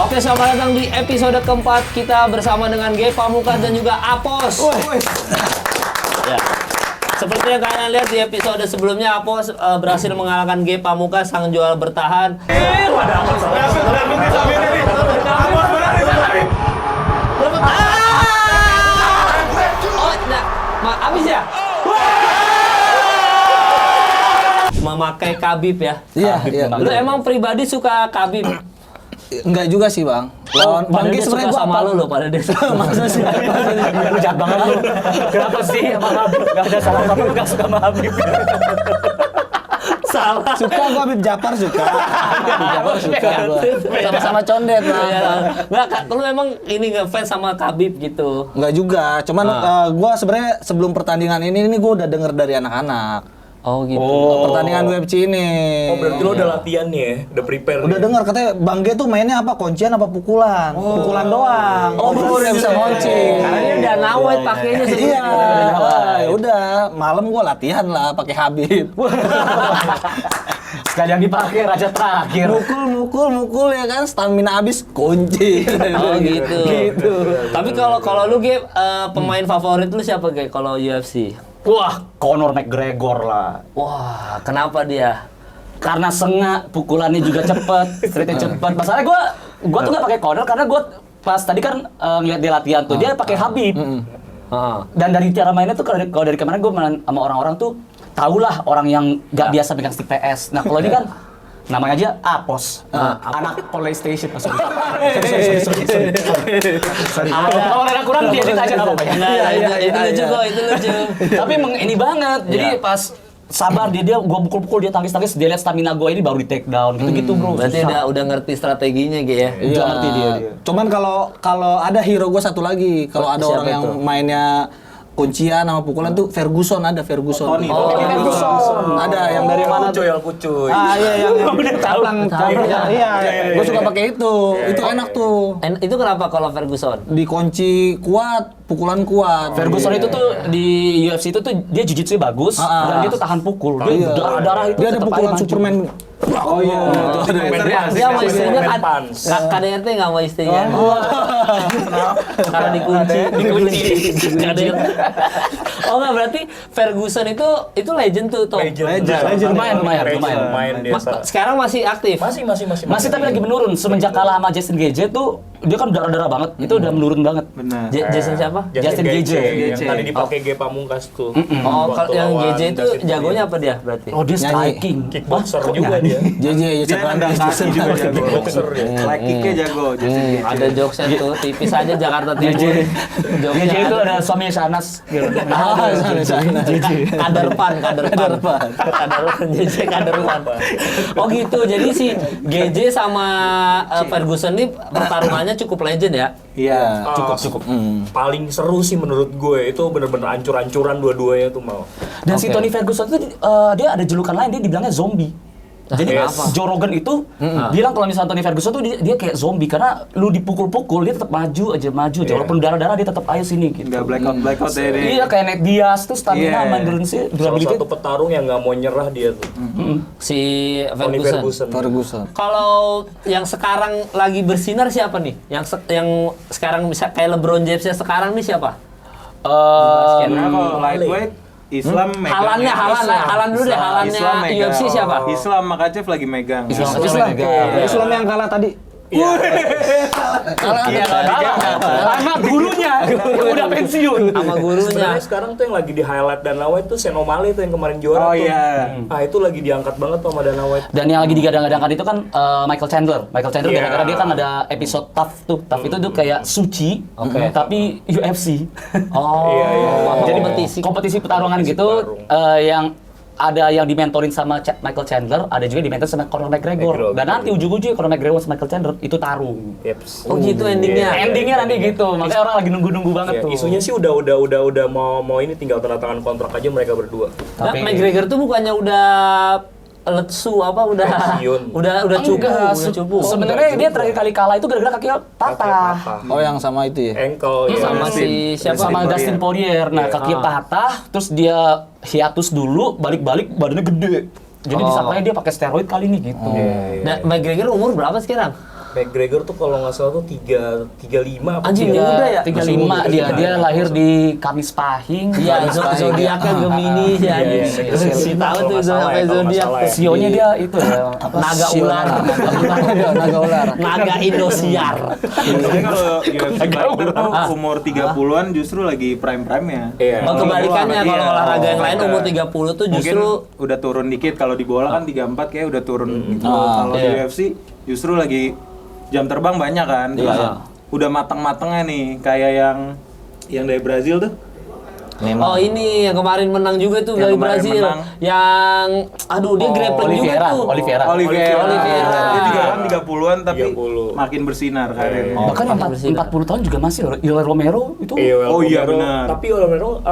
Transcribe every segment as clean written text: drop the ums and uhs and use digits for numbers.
Oke, selamat datang di episode keempat. Kita bersama dengan Ge Pamungkas dan juga Apos. Ya. Seperti yang kalian lihat di episode sebelumnya, Apos berhasil mengalahkan Ge Pamungkas, sang juara bertahan. Habis ya? Memakai Khabib ya? Iya. Lu emang pribadi suka Khabib? Enggak juga sih, Bang. Lawan Bang Ge sebenarnya gua sama lu loh pada desa. Masa sih? Lu jahat banget lu. Kenapa sih sama Habib? Gak ada salah tapi lu gak suka sama Habib. Salah. Suka gua Habib Jafar suka. Jafar suka gua. Sama-sama condet lah. Enggak, lu emang ini ngefans sama Khabib gitu? Enggak juga, cuman gua sebenarnya sebelum pertandingan ini gua udah denger dari anak-anak. Oh gitu. Pertandingan UFC ini. Oh berarti lo udah latihan nih ya? Udah prepare Udah denger katanya Bang Ge tuh mainnya apa? Kuncian apa pukulan? Pukulan doang. Oh, udah bisa ngoncing. Karena ini udah nawet pakainya Iya. Ya udah, malam gua latihan lah pakai Habib. Sekalian dipakai raja terakhir. Mukul ya kan, stamina habis kunci. Oh gitu. Tapi kalau lu Ge pemain favorit lu siapa Ge kalau UFC? Wah, Conor McGregor lah. Wah, kenapa dia? Karena sengak, pukulannya juga cepet, streetnya cepet. Masalahnya gua tuh gak pakai Conor karena gua pas tadi kan ngeliat dia latihan tuh dia pakai Habib. Dan dari cara mainnya tuh kalau dari kemarin gua main sama orang-orang tuh tahulah orang yang gak biasa pegang stick PS. Nah kalau ini kan namanya aja Apos, anak PlayStation. Sorry. Kalau ada kurang dia aja nggak apa-apa ya. Itu lucu kok, itu lucu. Tapi ini banget. Jadi pas sabar dia gua pukul dia tangkis dia lihat stamina gua ini baru di take down gitu bro. Berarti udah ngerti strateginya Ge ya. Iya, ngerti dia. Cuman kalau ada hero gue satu lagi, kalau ada orang yang mainnya kuncian sama pukulan tuh Ferguson. Ferguson. Ada yang dari mana tuh? Kucuy. Iya yang udah tahu. Iya. Gue suka pakai itu. Itu enak tuh. Itu kenapa kalau Ferguson? Dikunci kuat, pukulan kuat. Ferguson itu tuh di UFC itu tuh dia jiu-jitsu bagus dan dia tuh tahan pukul. Dia darah itu dia ada pukulan Superman. Oh iya. Dia sama istrinya kan KDRT nggak sama istrinya. Karena dikunci. Oh nggak, berarti Ferguson itu legend tuh Tom. Legend. Lumayan dia. Sekarang masih aktif. Masih tapi lagi menurun semenjak kalah sama Justin Gaethje tuh dia kan darah banget. Itu udah menurun banget. Benar. Jason siapa? Justin Gaethje. Yang tadi dipakai Ge Pamungkas tuh. Oh, kalau yang JJ itu jagonya apa dia berarti? Oh dia striking. Kickboxer juga dia. JJ Ada kaki juga jago. Kickboxer dia. Like kicknya jago. Ada jokesnya tuh, tipis aja Jakarta Timur. Gaethje itu ada suaminya Shanas. Kaderpan. JJ Kaderpan. Oh gitu, jadi si GJ sama Ferguson ini pertarungannya cukup legend ya? Iya. Cukup. Paling seru sih menurut gue itu bener-bener ancur-ancuran dua-duanya tuh mau. Dan si Tony Ferguson itu dia ada julukan lain, dia dibilangnya zombie. Jadi Joe Rogan itu bilang kalau misalnya Tony Ferguson tuh dia kayak zombie karena lu dipukul-pukul dia tetap maju aja walaupun darah-darah dia tetap ayo sini gitu. Enggak blackout ya dia. Iya kayak Nate Diaz tuh stamina sama endurance Salah satu petarung yang nggak mau nyerah dia tuh. Si Tony Ferguson. Ferguson. Kalau yang sekarang lagi bersinar siapa nih? Yang sekarang bisa kayak LeBron James sekarang nih siapa? Karena kalau lightweight Islam megang. Halan dulu deh, halannya UFC siapa? Islam Makhachev lagi megang. Islam yang kalah tadi. kalah sama gurunya udah pensiun Sama gurunya. Sebenarnya sekarang tuh yang lagi di highlight Dana White tuh Sean O'Malley tuh yang kemarin juara tuh. Oh iya. Itu lagi diangkat banget tuh sama Dana White. dan yang lagi digadang-gadangkan itu kan Michael Chandler gara-gara dia kan ada episode Tough itu tuh kayak suci tapi UFC Iya. jadi kompetisi pertarungan gitu yang ada yang dimentorin sama Michael Chandler, ada juga dimentorin sama Conor McGregor. Dan nanti ujung-ujungnya Conor McGregor sama Michael Chandler itu tarung. Oh gitu endingnya. Endingnya nanti gitu. Makanya orang lagi nunggu-nunggu banget tuh. Isunya sih udah mau ini tinggal tanda tangan kontrak aja mereka berdua. Nah, McGregor tuh bukannya udah letsu apa udah cupu. Sebenarnya dia terakhir kali kalah itu gara-gara kakinya patah. Oh yang sama itu ya? Ankle ya. Sama si siapa? Sama Dustin Poirier. Nah, kakinya patah, terus dia hiatus dulu, balik-balik badannya gede. Jadi disangkanya dia pakai steroid kali ini gitu. Nah, McGregor umur berapa sekarang? McGregor tuh kalau nggak salah tuh 35 apa Anjing, 3? muda ya? 35 dia lahir di Kamis Pahing. Iya, zodiaknya Gemini sih anjing. Si tahu tuh sampai zodiak. Sionya dia itu ya, Naga ular. Naga ular. Naga Indosiar. Biasanya kalau UFC fighter tuh umur 30-an justru lagi prime-prime-nya. Iya. Oh, kebalikannya kalau olahraga yang lain umur 30 tuh Mungkin justru udah turun dikit, kalau di bola kan 34 kayak udah turun gitu. Kalau di iya. UFC justru lagi jam terbang banyak kan. Terus udah matang-matangnya nih kayak yang dari Brazil tuh. Oh ini yang kemarin menang juga tuh Yang dari kemarin Brazil. menang. Yang aduh dia grappling juga tuh. Oliveira. Oliveira. Dia juga kan 30-an tapi 30. makin bersinar karirnya. Bahkan yang 40 tahun juga masih Yoel Romero itu. Oh iya, benar. Tapi Romero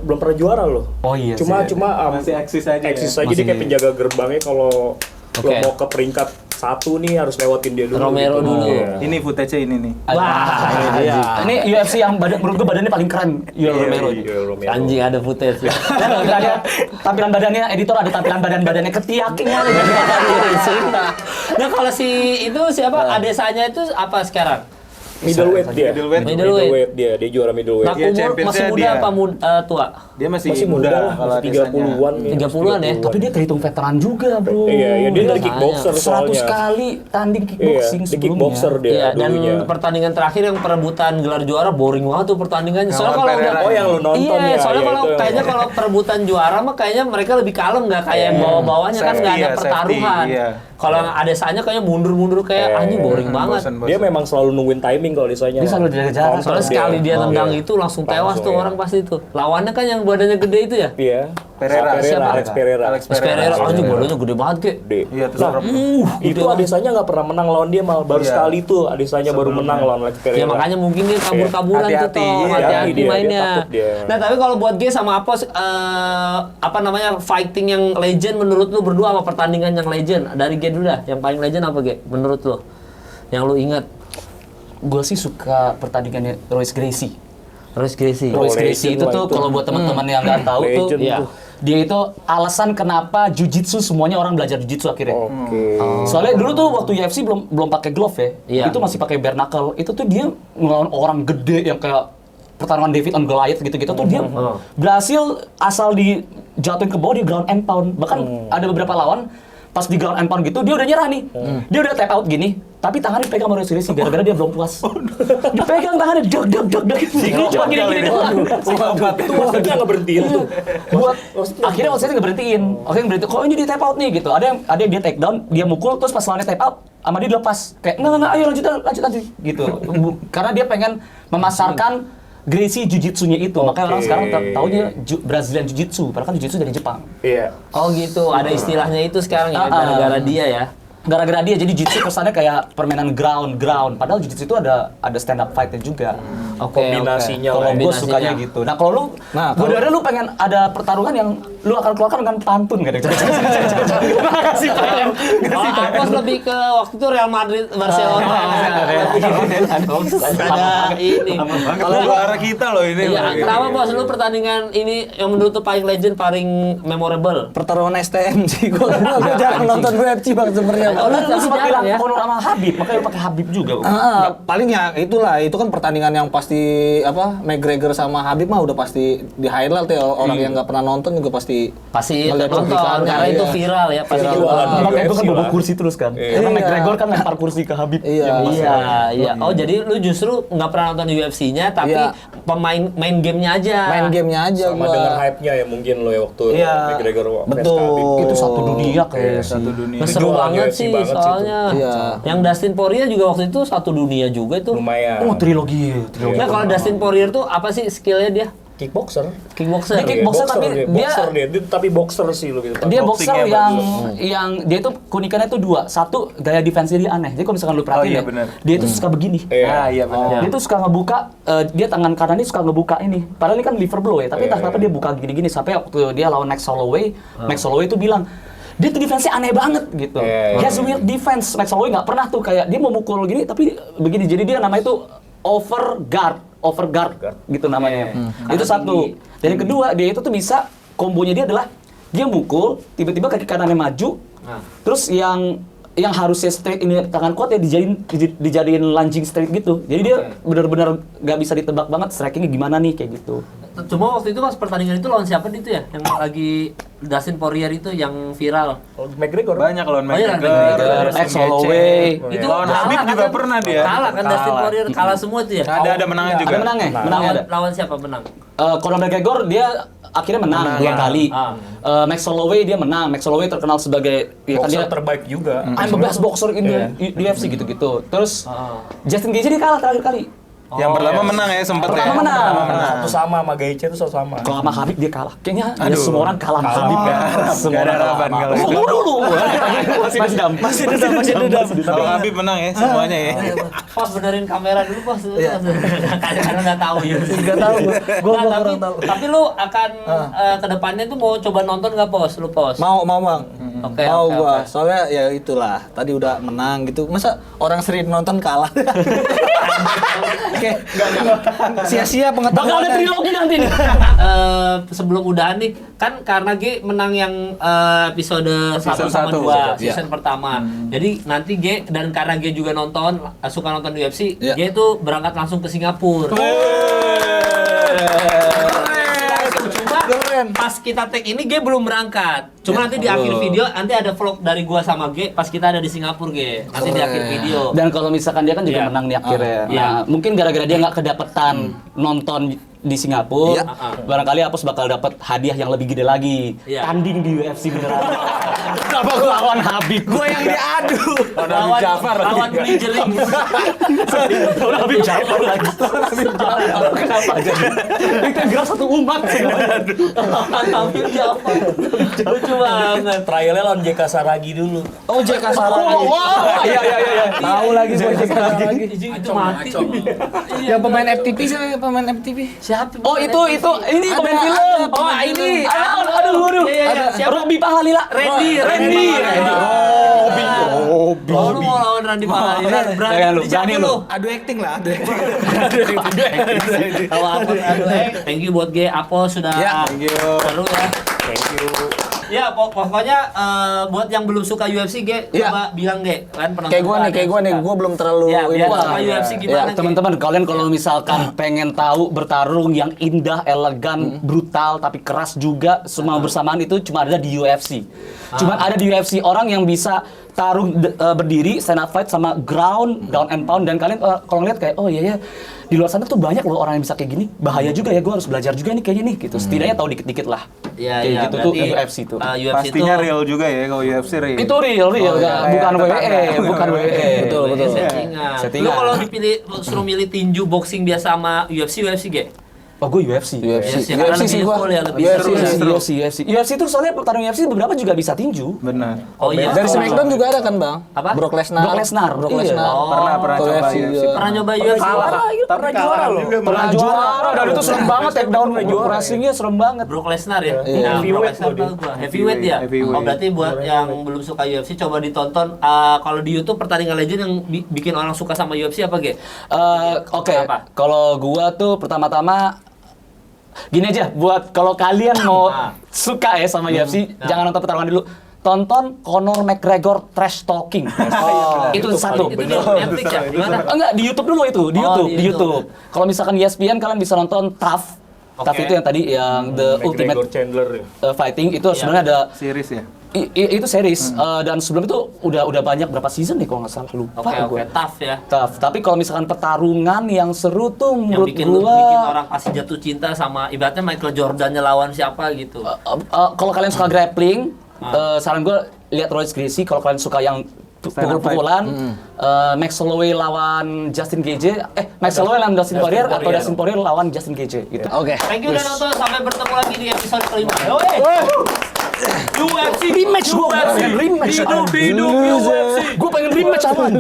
belum pernah juara loh. Oh iya Cuma sih. Masih eksis aja. eksis ya? aja dia kayak penjaga gerbangnya kalau lo Oke. mau ke peringkat 1 nih harus lewatin dia dulu. Romero gitu. dulu. Iya. Ini footage ini nih. Wah, iya. Ini UFC yang menurut gue badannya paling keren, Yoel Romero. Iya, Romero. Anjing ada footage. Udah ada tampilan badannya, editor ada tampilan badannya ketiaknya. Nah kalau si itu siapa Adesanya itu apa sekarang? Middleweight dia. Middleweight. dia juara middleweight. Nah, Dia umur championsnya masih muda dia. apa tua? Dia masih muda lah, kalau masih 30-an nih. 30-an ya? Tapi dia terhitung veteran juga, bro. Iya, dia dari Makanya. kickboxer 100 soalnya. kali tanding Iya, kickboxing dia sebelumnya. kickboxer dia Iya, dan dulunya. pertandingan terakhir yang perebutan gelar juara boring banget tuh pertandingannya. Soalnya Lawan kalau udah Pereira. Oh, yang lu nonton iya, ya. soalnya ya, kalau itu yang- kayaknya kalau perebutan juara mah kayaknya mereka lebih kalem nggak kayak yang bawah-bawahnya kan nggak ada Safety ya, pertaruhan. safety, iya. Kalau Adesanya kayaknya mundur-mundur kayak anjing boring banget. Bosan. Dia memang selalu nungguin timing kalau Adesanya. Dia selalu jaga jarak. Soalnya sekali dia tendang iya. itu langsung tewas Langsung, tuh ya. orang pasti itu. Lawannya kan yang badannya gede itu ya. Iya. Pereira. Siapa? Alex Pereira. Alex Mas Pereira anjing badannya gede banget Ge. Gede. Iya, terus Nah, itu Adesanya nggak pernah menang lawan dia, malah baru Iya. sekali tuh Adesanya baru menang lawan Alex Pereira. Ya makanya mungkin dia kabur-kaburan tuh Hati-hati, toh, iya, hati-hati dia mainnya. takut dia. Nah tapi kalau buat G sama Apos, apa namanya fighting yang legend menurut lu berdua sama pertandingan yang legend dari G dulu dah, yang paling legend apa G menurut lu? Yang lu ingat? Gue sih suka pertandingannya Royce Gracie. Royce Gracie. Royce legend Gracie itu lah tuh itu. kalau buat teman-teman yang nggak tahu tuh, Legend Iya. tuh. dia itu alasan kenapa Jiu-Jitsu semuanya orang belajar Jiu-Jitsu akhirnya. Oke. Soalnya dulu tuh waktu UFC belum pakai glove ya, Iya. itu masih pakai bare knuckle. Itu tuh dia ngelawan orang gede yang kayak pertarungan David on Goliath gitu-gitu tuh dia berhasil asal dijatuhin ke bawah di ground and pound. Bahkan ada beberapa lawan pas di ground and pound gitu dia udah nyerah nih. Dia udah tap out gini, tapi tangannya dipegang sama Royce Gracie gara-gara dia belum puas. Dipegang tangannya dag. Dia cuma gini-gini doang. Itu wasit nggak berhentiin tuh. Buat akhirnya wasitnya nggak berhentiin. Oke, berhenti. Kok ini di tap out nih gitu. Ada yang dia take down, dia mukul terus pas lawannya tap out sama dia dilepas. Kayak enggak ayo lanjut gitu. Karena dia pengen memasarkan Gracie Jiu-Jitsu-nya itu. Makanya orang sekarang taunya Brazilian Jiu-Jitsu, padahal kan Jiu-Jitsu dari Jepang. Iya. Oh gitu, ada istilahnya itu sekarang ya, Ah, ah. gara-gara dia ya. Gara-gara dia jadi Jiu-Jitsu kesannya kayak permainan ground. Padahal Jiu-Jitsu itu ada stand up fight-nya juga. Oke, Kombinasinya oke. Kalau gue Kombinasinya. sukanya gitu. Nah kalau lu, Nah, gue dengar lu pengen ada pertarungan yang lu akan keluarkan dengan pantun gak ada? Kasih pengen. Oh, Apos lebih ke waktu itu Real Madrid Barcelona. Ada ini. Kalau juara kita loh ini. Iya, kenapa Bos lu pertandingan ini yang menurut lu paling legend, paling memorable? Pertarungan STM sih. Gue jarang nonton UFC bang sebenarnya. Oh, lu Lu sempat jarang bilang ya? Conor sama Habib, makanya lu pakai Habib juga. Paling ya itulah, itu kan pertandingan yang pasti apa McGregor sama Habib mah udah pasti di highlight ya, orang yang nggak pernah nonton juga pasti Pasti ngeliat nonton cuplikannya, karena itu iya. viral ya, pasti Viral jualan. banget. Makanya gue kan UFC bawa lah. kursi terus kan. Karena Iya. McGregor kan lempar kursi ke Habib. Iya. Iya, iya. Oh, jadi lu justru nggak pernah nonton UFC-nya, tapi Iya. main gamenya aja. main gamenya aja Sama gua. denger hype-nya ya mungkin lo ya waktu Iya. McGregor Betul. Itu satu dunia kayak Satu dunia. Nah, seru Jualan banget UFC sih banget sih soalnya. Iya. Yang Dustin Poirier juga waktu itu satu dunia juga itu. lumayan. Oh, trilogi. Nah, kalau Dustin Poirier tuh apa sih skillnya dia? Kickboxer. Kickboxer. Dia kickboxer, tapi dia- tapi boxer sih lo gitu. Dia boxer Boxingnya yang dia itu keunikannya tuh dua. Satu, gaya defense-nya dia aneh. Jadi kalau misalkan lu perhatiin iya, ya, benar. dia itu suka begini. Ah iya benar. Dia tuh suka ngebuka, dia tangan kanannya suka ngebuka ini. Padahal ini kan liver blow ya, tapi entah kenapa dia buka gini-gini. Sampai waktu dia lawan Max Holloway, Max Holloway itu bilang, dia tuh defense-nya aneh banget gitu. Iya, He has a weird defense. Max Holloway nggak pernah tuh kayak, dia mau mukul gini, tapi begini. Jadi dia namanya itu overguard gitu namanya. Itu satu. Dan yang kedua, dia itu tuh bisa, kombonya dia adalah, dia mukul, tiba-tiba kaki kanannya maju, terus yang yang harusnya straight ini tangan kuat ya dijadiin lunging straight gitu. Jadi dia benar-benar nggak bisa ditebak banget strikingnya gimana nih kayak gitu. Cuma waktu itu pas pertandingan itu lawan siapa itu ya? Yang lagi Dustin Poirier itu yang viral. McGregor. Banyak lawan Oh iya, McGregor, Max Holloway. Itu lawan kalah Habib kan, juga pernah dia. Kalah kan Dustin Poirier, kalah semua itu ya? Ada menangnya juga. Ada menangnya? Menangnya ada. Lawan siapa menang? Conor McGregor dia akhirnya menang 2 kali. Max Holloway dia menang. Max Holloway terkenal sebagai ya kan dia Boxer terbaik juga. I'm the best boxer in the UFC gitu-gitu. Terus Justin Gaethje dia kalah terakhir kali. Yang pertama menang ya sempet ya. Pertama menang. Satu sama Gaethje itu sama. Kalau sama Habib dia kalah. Kayaknya ya semua orang kalah sama Habib ya. Nggak ada harapan kalau itu. Dulu. Masih dendam. Kalau Habib menang ya semuanya ya. Pos benerin kamera dulu pos. Karena nggak tahu ya. Nggak tahu, gua kurang tahu. Tapi lu akan kedepannya tuh mau coba nonton nggak pos? Lu pos? Mau Bang. Oke, Mau oke, gua. oke. Soalnya ya itulah, tadi udah menang gitu. Masa orang sering nonton kalah? Oke. Sia-sia Bakal ada pengetahuan. trilogi nanti nih. Sebelum udahan nih, kan karena G menang yang episode 1 sama 2 Iya. season pertama. Jadi nanti G dan karena G juga nonton, suka nonton UFC, Iya. G itu berangkat langsung ke Singapura. Cuma Keren. pas kita tag ini G belum berangkat. Cuma nanti di akhir video nanti ada vlog dari gua sama G pas kita ada di Singapura G. Nanti di akhir video. Dan kalau misalkan dia kan juga Iya. menang nih akhirnya. Iya. Nah, mungkin gara-gara dia nggak kedapetan nonton di Singapura, Iya. barangkali Apos bakal dapat hadiah yang lebih gede lagi. Iya. Tanding di UFC beneran. Kenapa gua lawan Habib? Gua yang diadu. Lawan lawan Willy Jering. Lawan Habib Jafar lagi. Kenapa jadi? Kita gerak satu umat. Habib Jafar. Lucu banget. Trialnya lawan JK Saragi dulu. Oh, JK Saragi. Wah, iya. Tahu lagi gua JK Saragi. Itu mati. Yang pemain FTP saya pemain FTP. Siapa? Oh itu ini pemain film. Oh ini. Aduh. Iya. Siapa? Robi Pahalila. Randy. Oh, lu mau lawan Randy Pahalila. Jangan lu, berani lu. Adu acting lah, adu Kalau Apos, thank you buat G. Apos sudah Ya, thank you. seru ya. Thank you. Ya, pokoknya buat yang belum suka UFC, G, Ya. coba bilang G. Kan penonton Kayak gua nih, gua belum terlalu Ya, biar Wah, suka ya. UFC gimana, G? Teman-teman, kalian kalau misalkan pengen tahu bertarung yang indah, elegan, brutal tapi keras juga semua bersamaan itu cuma ada di UFC. Cuma ada di UFC orang yang bisa tarung berdiri, stand up fight sama ground, down and pound, dan kalian kalau ngeliat kayak oh iya ya di luar sana tuh banyak loh orang yang bisa kayak gini. Bahaya juga ya, gue harus belajar juga nih kayaknya nih gitu. Setidaknya tahu dikit-dikit lah. Iya, Kayak gitu tuh berarti, UFC tuh. UFC Pastinya itu real juga ya kalau UFC real. Itu real, iya, bukan kayak WWE, tetangga. bukan WWE. Betul. settingan. Lu Settingan. kalau dipilih suruh milih tinju boxing biasa sama UFC G? Oh, gue UFC. UFC, karena UFC sih lebih gua. full ya, lebih UFC seru sih. ya. UFC itu soalnya pertarung UFC beberapa juga bisa tinju. Benar. Oh iya. Dari SmackDown juga ada kan, Bang? Apa? Brock Lesnar. Brock Lesnar. Brock Iya. Lesnar. Oh, Pernah Ke coba UFC UFC. juga. Pernah nyoba UFC? Tapi kalah juga. Pernah juara dan itu serem banget, take down racingnya serem banget. Brock Lesnar ya? Iya. Nah, Brock Heavyweight Lesnar tuh dia. tahu gua. Heavyweight ya? Heavyweight. Oh, berarti buat yang belum suka UFC coba ditonton. Kalau di YouTube pertandingan legend yang bikin orang suka sama UFC apa, Ge? Oke, Apa? kalau gua tuh pertama-tama gini aja, buat kalau kalian mau suka ya sama UFC, jangan nonton pertarungan dulu. Tonton Conor McGregor trash talking. Itu satu. Itu di Netflix ya? Gimana? Enggak, di YouTube dulu itu, di Oh, YouTube, di di YouTube. YouTube. Kalau misalkan ESPN kalian bisa nonton TUF. TUF Oke. itu yang tadi yang The Ultimate McGregor Chandler ya. Fighting itu sebenarnya ada Series ya. itu series dan sebelum itu udah banyak berapa season nih kalau nggak salah, lupa Oke, gue. tough ya. Tough. Tapi kalau misalkan pertarungan yang seru tuh Yang menurut bikin gua orang pasti jatuh cinta sama ibaratnya Michael Jordan-nya lawan siapa gitu. kalau kalian suka grappling, saran gue lihat Royce Gracie. Kalau kalian suka yang pukul-pukulan, Max Holloway lawan Justin Gaethje, Max Holloway lawan Dustin Poirier atau Dustin Poirier lawan Justin Gaethje gitu. Oke. Thank you udah nonton, sampai bertemu lagi di episode kelima. UFC Rematch gue pengen rematch. Hidup UFC. Gue pengen rematch sama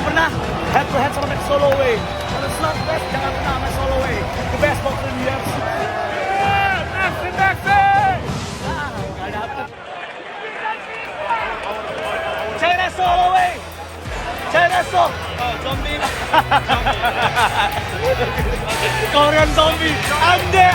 jangan pernah head to head sama Max Holloway. Kalau slugfest jangan pernah Max Holloway. The best boxer in the UFC. Gak dapet. China Holloway. China zombie. Korean zombie. Ande.